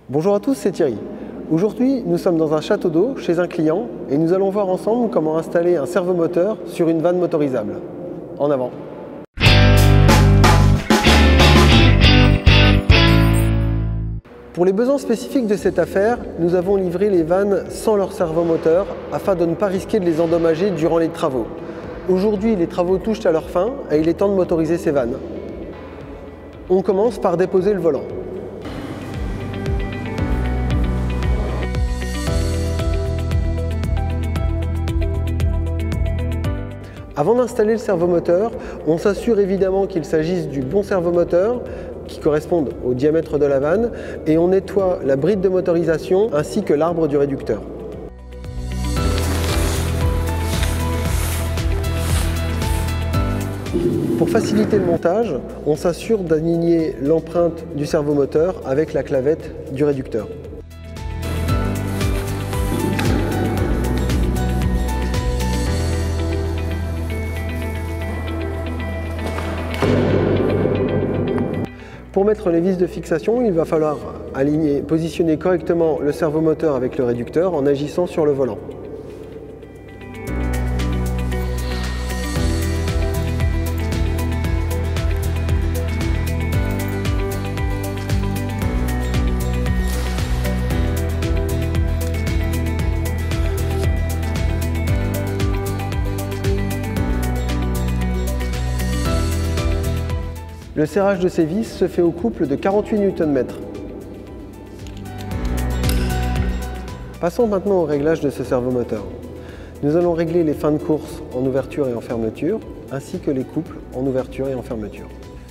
Bonjour à tous, c'est Thierry. Aujourd'hui, nous sommes dans un château d'eau chez un client et nous allons voir ensemble comment installer un servomoteur sur une vanne motorisable. En avant! Pour les besoins spécifiques de cette affaire, nous avons livré les vannes sans leur servomoteur afin de ne pas risquer de les endommager durant les travaux. Aujourd'hui, les travaux touchent à leur fin et il est temps de motoriser ces vannes. On commence par déposer le volant. Avant d'installer le servomoteur, on s'assure évidemment qu'il s'agisse du bon servomoteur qui corresponde au diamètre de la vanne et on nettoie la bride de motorisation ainsi que l'arbre du réducteur. Pour faciliter le montage, on s'assure d'aligner l'empreinte du servomoteur avec la clavette du réducteur. Pour mettre les vis de fixation, il va falloir positionner correctement le servomoteur avec le réducteur en agissant sur le volant. Le serrage de ces vis se fait au couple de 48 Nm. Passons maintenant au réglage de ce servomoteur. Nous allons régler les fins de course en ouverture et en fermeture, ainsi que les couples en ouverture et en fermeture.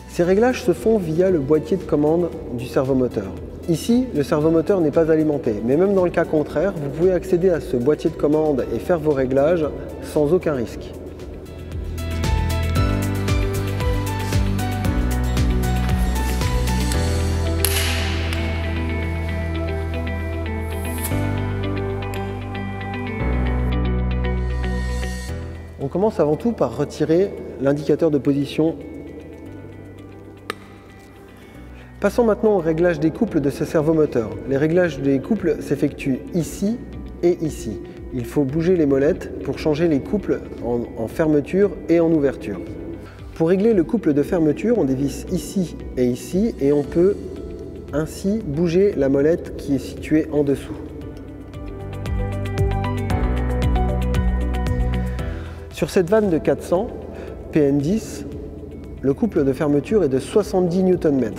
Ces réglages se font via le boîtier de commande du servomoteur. Ici, le servomoteur n'est pas alimenté, mais même dans le cas contraire, vous pouvez accéder à ce boîtier de commande et faire vos réglages sans aucun risque. On commence avant tout par retirer l'indicateur de position. Passons maintenant au réglage des couples de ce servomoteur. Les réglages des couples s'effectuent ici et ici. Il faut bouger les molettes pour changer les couples en fermeture et en ouverture. Pour régler le couple de fermeture, on dévisse ici et on peut ainsi bouger la molette qui est située en dessous. Sur cette vanne de 400 PN10, le couple de fermeture est de 70 Nm.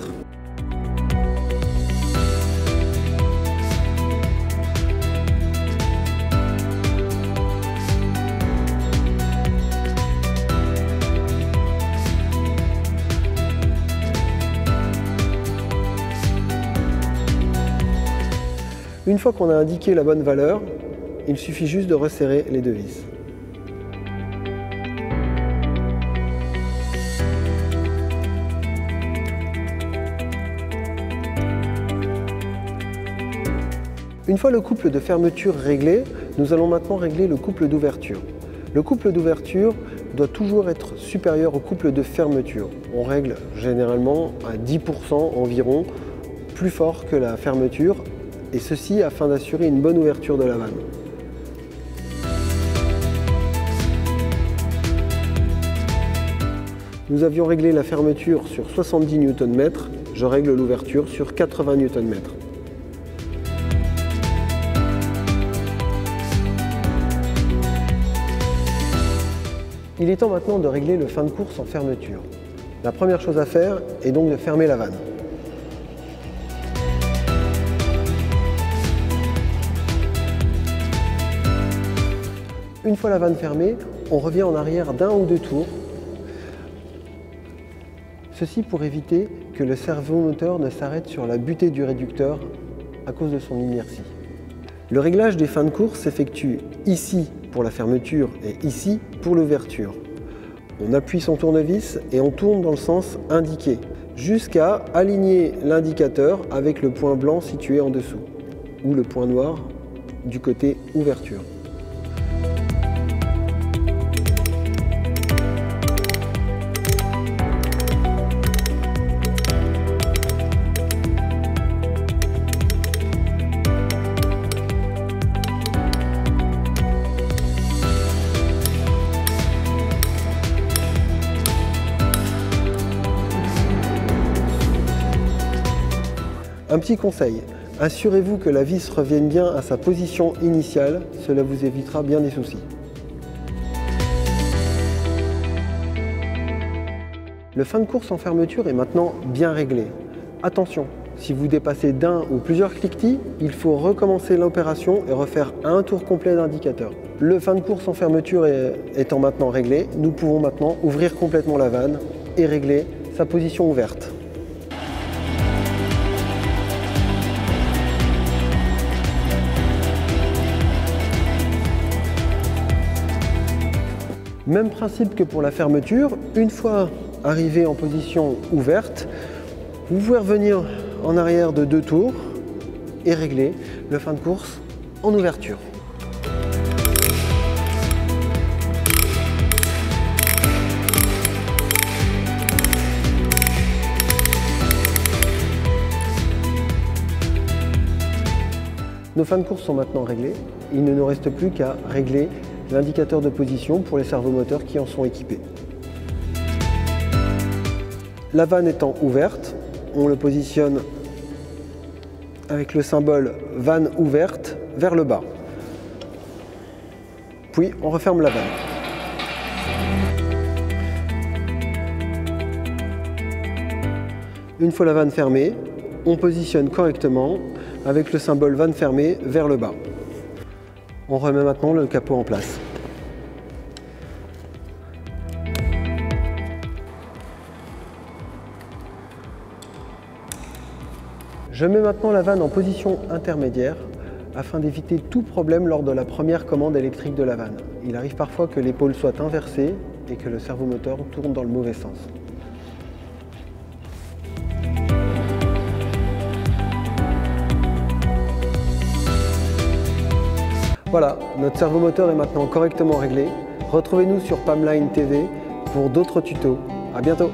Une fois qu'on a indiqué la bonne valeur, il suffit juste de resserrer les deux vis. Une fois le couple de fermeture réglé, nous allons maintenant régler le couple d'ouverture. Le couple d'ouverture doit toujours être supérieur au couple de fermeture. On règle généralement à 10% environ plus fort que la fermeture, et ceci afin d'assurer une bonne ouverture de la vanne. Nous avions réglé la fermeture sur 70 Nm, je règle l'ouverture sur 80 Nm. Il est temps maintenant de régler le fin de course en fermeture. La première chose à faire est donc de fermer la vanne. Une fois la vanne fermée, on revient en arrière d'un ou deux tours. Ceci pour éviter que le servomoteur ne s'arrête sur la butée du réducteur à cause de son inertie. Le réglage des fins de course s'effectue ici pour la fermeture et ici pour l'ouverture. On appuie son tournevis et on tourne dans le sens indiqué jusqu'à aligner l'indicateur avec le point blanc situé en dessous ou le point noir du côté ouverture. Un petit conseil, assurez-vous que la vis revienne bien à sa position initiale, cela vous évitera bien des soucis. Le fin de course en fermeture est maintenant bien réglé. Attention, si vous dépassez d'un ou plusieurs cliquetis, il faut recommencer l'opération et refaire un tour complet d'indicateur. Le fin de course en fermeture étant maintenant réglé, nous pouvons maintenant ouvrir complètement la vanne et régler sa position ouverte. Même principe que pour la fermeture, une fois arrivé en position ouverte, vous pouvez revenir en arrière de 2 tours et régler le fin de course en ouverture. Nos fins de course sont maintenant réglées. Il ne nous reste plus qu'à régler l'indicateur de position pour les servomoteurs qui en sont équipés. La vanne étant ouverte, on le positionne avec le symbole vanne ouverte vers le bas. Puis on referme la vanne. Une fois la vanne fermée, on positionne correctement avec le symbole vanne fermée vers le bas. On remet maintenant le capot en place. Je mets maintenant la vanne en position intermédiaire afin d'éviter tout problème lors de la première commande électrique de la vanne. Il arrive parfois que l'épaule soit inversée et que le servomoteur tourne dans le mauvais sens. Voilà, notre servomoteur est maintenant correctement réglé. Retrouvez-nous sur PAMline TV pour d'autres tutos. À bientôt!